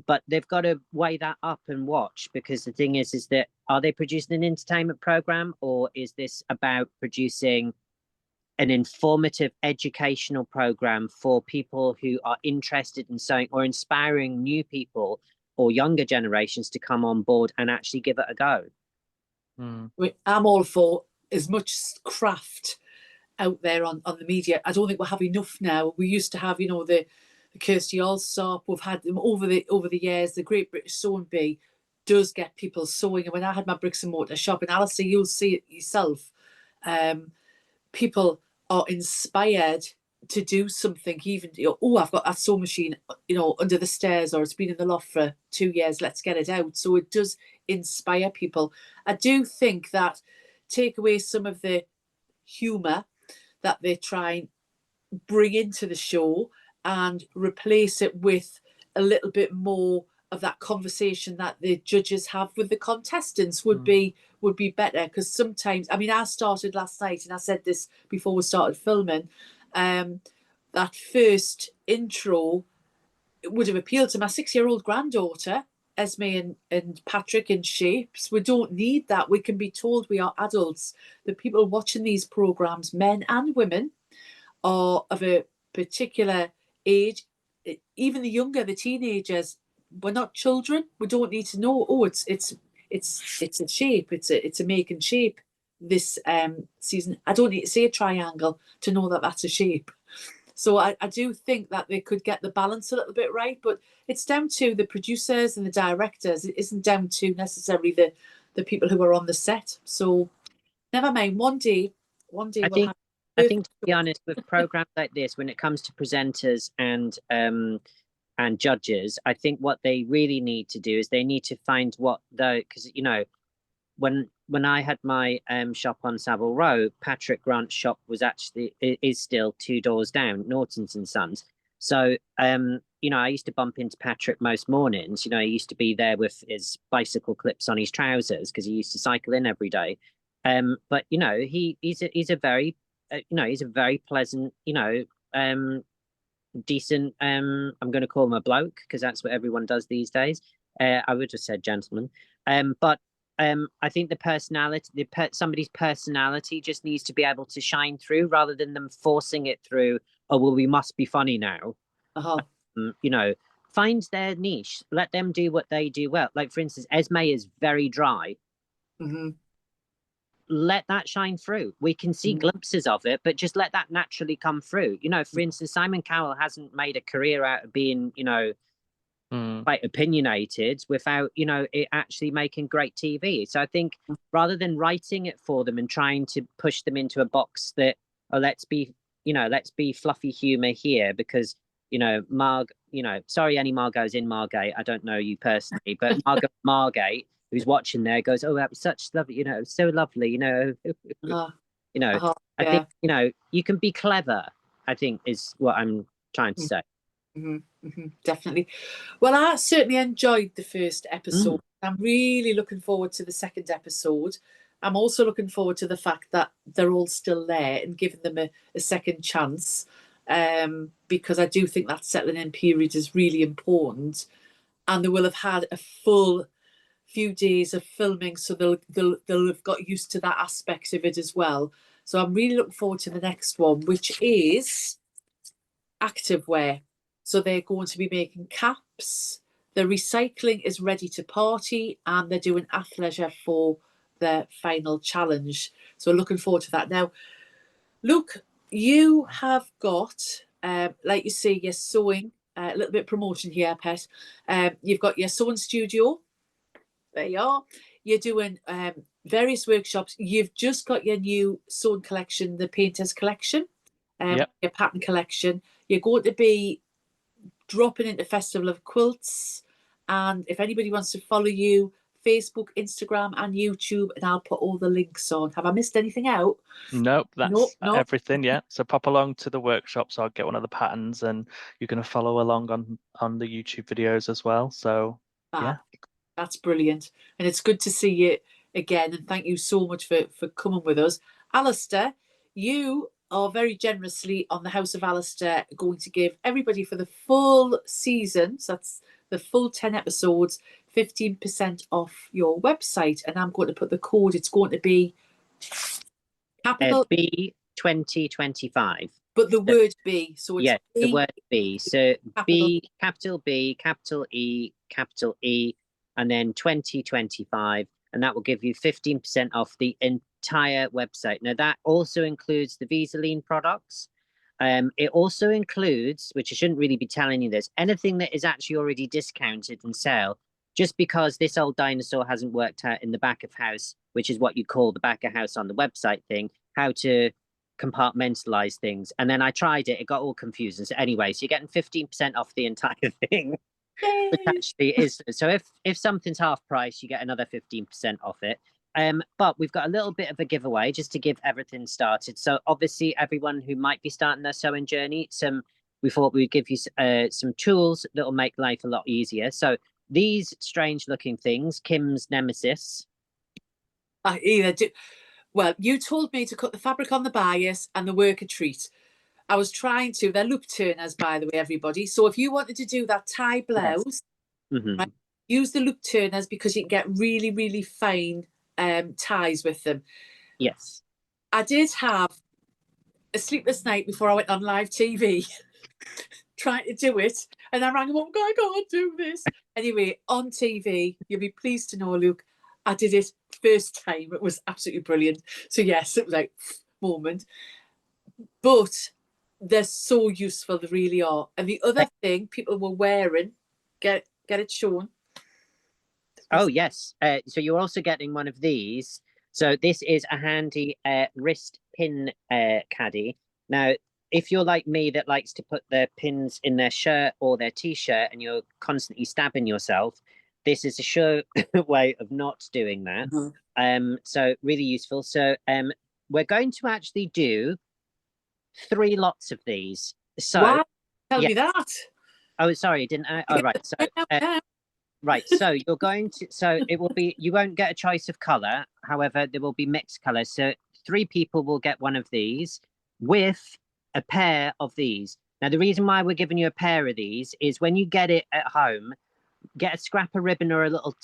but they've got to weigh that up and watch, because the thing is that, are they producing an entertainment program, or is this about producing an informative educational program for people who are interested in sewing, or inspiring new people or younger generations to come on board and actually give it a go? I'm all for as much craft out there on the media. I don't think we'll have enough now. We used to have, you know, the Kirsty Allsop. We've had them over the years. The Great British Sewing Bee does get people sewing. And when I had my bricks and mortar shop, and Alistair, you'll see it yourself, people are inspired to do something. Even, you know, oh, I've got that sewing machine, you know, under the stairs, or it's been in the loft for 2 years, let's get it out. So it does inspire people. I do think that take away some of the humour that they try and bring into the show, and replace it with a little bit more of that conversation that the judges have with the contestants would be better. Because sometimes, I mean, I started last night, and I said this before we started filming, that first intro, it would have appealed to my 6-year-old granddaughter, Esme and Patrick, in shapes. We don't need that. We can be told we are adults. The people watching these programs, men and women, are of a particular age. Even the younger, the teenagers, we're not children. We don't need to know, oh, it's a shape, it's a making shape this season. I don't need to see a triangle to know that that's a shape. So I do think that they could get the balance a little bit right, but it's down to the producers and the directors. It isn't down to necessarily the people who are on the set. So never mind. One day I think, to be honest, with programs like this, when it comes to presenters and judges, I think what they really need to do is they need to find because, you know, when I had my shop on Savile Row, Patrick Grant's shop is still 2 doors down, Norton's and Sons. So you know, I used to bump into Patrick most mornings. You know, he used to be there with his bicycle clips on his trousers, because he used to cycle in every day. But you know, he's a very you know, he's a very pleasant, you know, decent, I'm going to call him a bloke, because that's what everyone does these days. I would have said gentleman. But I think the personality, somebody's personality just needs to be able to shine through, rather than them forcing it through. Oh, well, we must be funny now. You know, find their niche, let them do what they do well. Like, for instance, Esme is very dry. Let that shine through. We can see glimpses of it, but just let that naturally come through. You know, for instance, Simon Cowell hasn't made a career out of being, you know, quite opinionated without, you know, it actually making great TV. So I think rather than writing it for them and trying to push them into a box that, oh, let's be fluffy humor here, because, you know, sorry, any Margot's in Margate, I don't know you personally, but Margate, who's watching there, goes, oh, that was such lovely, you know, so lovely, you know. You know, I think, you know, you can be clever, I think, is what I'm trying to say. Definitely. Well, I certainly enjoyed the first episode. I'm really looking forward to the second episode. I'm also looking forward to the fact that they're all still there and giving them a second chance, because I do think that settling in period is really important, and they will have had a full few days of filming, so they'll have got used to that aspect of it as well. So I'm really looking forward to the next one, which is activewear. So they're going to be making caps. The recycling is ready to party, and they're doing athleisure for their final challenge. So looking forward to that. Now, Luke, you have got, like you say, your sewing. A little bit of promotion here, Pet. You've got your sewing studio. There you are. You're doing various workshops. You've just got your new sewing collection, the Painters collection, Yep. your pattern collection. You're going to be dropping into Festival of Quilts. And if anybody wants to follow you, Facebook, Instagram, and YouTube, and I'll put all the links on. Have I missed anything out? Nope, that's Nope. everything. Yeah. So pop along to the workshops. I'll get one of the patterns, and you're going to follow along on the YouTube videos as well. So yeah. That's brilliant. And it's good to see you again. And thank you so much for coming with us. Alistair, you are very generously on the House of Alistair going to give everybody for the full season, so that's the full 10 episodes, 15% off your website. And I'm going to put the code. It's going to be capital B 2025. But the word B. So it's the word B. So capital B, capital E, and then 2025, and that will give you 15% off the entire website. Now that also includes the Visaline products. It also includes, which I shouldn't really be telling you this, anything that is actually already discounted and sale, just because this old dinosaur hasn't worked out in the back of house, which is what you call the back of house on the website thing, how to compartmentalize things. And then I tried it, it got all confusing. So anyway, so you're getting 15% off the entire thing. Which actually is, so if something's half price, you get another 15% off it. But we've got a little bit of a giveaway just to give everything started. So obviously everyone who might be starting their sewing journey, we thought we'd give you some tools that will make life a lot easier. So these strange looking things, Kim's nemesis. I either do. Well, you told me to cut the fabric on the bias and the work a treat. I was trying to. They're loop turners, by the way, everybody. So if you wanted to do that tie blouse, right, use the loop turners, because you can get really, really fine ties with them. Yes. I did have a sleepless night before I went on live TV trying to do it. And I rang them up, I can't do this. Anyway, on TV, you'll be pleased to know, Luke, I did it first time. It was absolutely brilliant. So yes, it was like moment. But they're so useful, they really are. And the other thing people were wearing, get it shown. Oh yes. So you're also getting one of these. So this is a handy wrist pin caddy. Now, if you're like me that likes to put their pins in their shirt or their t-shirt and you're constantly stabbing yourself, this is a sure way of not doing that. So really useful. So we're going to actually do 3 lots of these. So wow, tell me that. Oh, sorry, didn't I? Oh, right. So right. So you're going to. So it will be. You won't get a choice of color. However, there will be mixed colors. So 3 people will get one of these with a pair of these. Now, the reason why we're giving you a pair of these is when you get it at home, get a scrap of ribbon or a little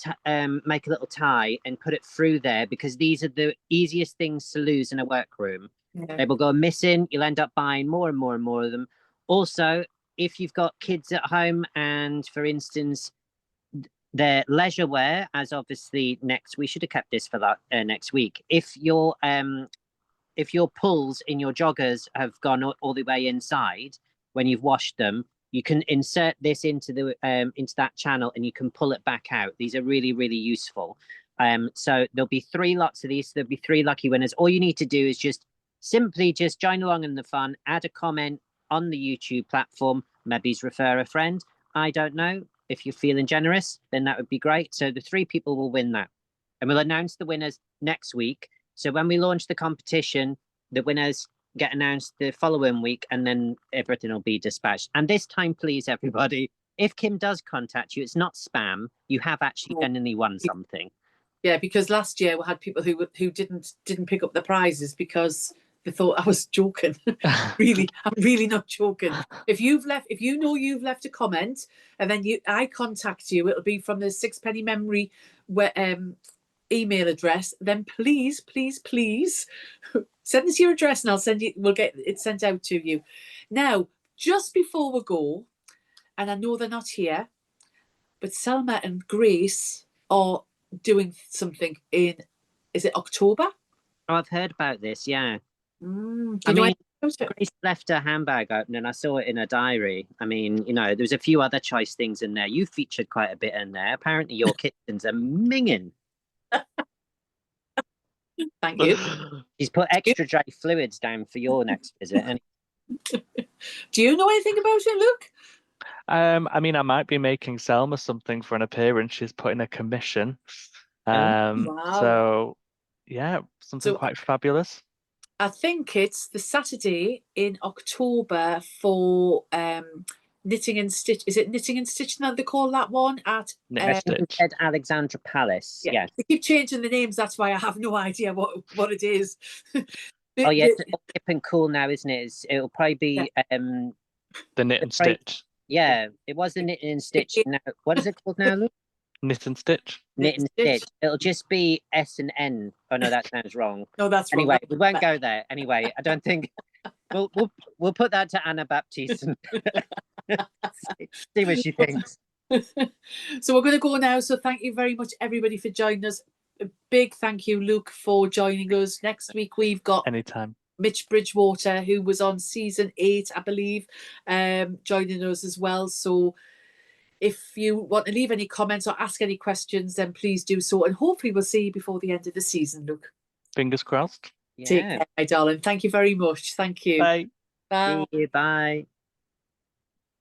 make a little tie and put it through there, because these are the easiest things to lose in a workroom. They will go missing. You'll end up buying more and more and more of them. Also, if you've got kids at home and, for instance, their leisure wear, as obviously we should have kept this for that next week. If your pulls in your joggers have gone all the way inside when you've washed them, you can insert this into that channel and you can pull it back out. These are really, really useful. So there'll be 3 lots of these. There'll be 3 lucky winners. All you need to do is simply join along in the fun, add a comment on the YouTube platform, maybe refer a friend. I don't know. If you're feeling generous, then that would be great. So the 3 people will win that. And we'll announce the winners next week. So when we launch the competition, the winners get announced the following week, and then everything will be dispatched. And this time, please, everybody, if Kim does contact you, it's not spam. You have actually genuinely won something. Yeah, because last year we had people who didn't pick up the prizes because they thought I was joking. Really, I'm really not joking. If you've left a comment and then I contact you, it'll be from the Sixpenny Memory email address. Then please send us your address and we'll get it sent out to you. Now, just before we go, and I know they're not here, but Selma and Grace are doing something in, is it October? Oh, I've heard about this, yeah. Grace left her handbag open and I saw it in her diary. I mean, there was a few other choice things in there. You featured quite a bit in there. Apparently your kitchens are minging. Thank you. He's put extra dry fluids down for your next visit. And do you know anything about it, Luke? I mean, I might be making Selma something for an appearance. She's put in a commission. Wow. So yeah, something quite fabulous. I think it's the Saturday in October for Knitting and Stitch. Is it Knitting and Stitch that they call that one at Alexandra Palace? Yeah. They keep changing the names. That's why I have no idea what it is. Oh yeah, it's all hip and cool now, isn't it? It'll probably be the Knit and Stitch. Yeah, it was the Knit and Stitch. Now, what is it called now, Luke? Knit and Stitch. Knit and Stitch. It'll just be S and N. Oh no, that sounds wrong. No, that's wrong. Anyway, we won't go there. Anyway, I don't think we'll put that to Anna Baptiste and see what she thinks. So we're going to go now. So thank you very much, everybody, for joining us. A big thank you, Luke, for joining us. Next week we've got anytime Mitch Bridgewater, who was on season 8, I believe, joining us as well. So if you want to leave any comments or ask any questions, then please do so. And hopefully we'll see you before the end of the season, Luke. Fingers crossed. Yeah. Take care, my darling. Thank you very much. Thank you. Bye. Bye. See you. Bye.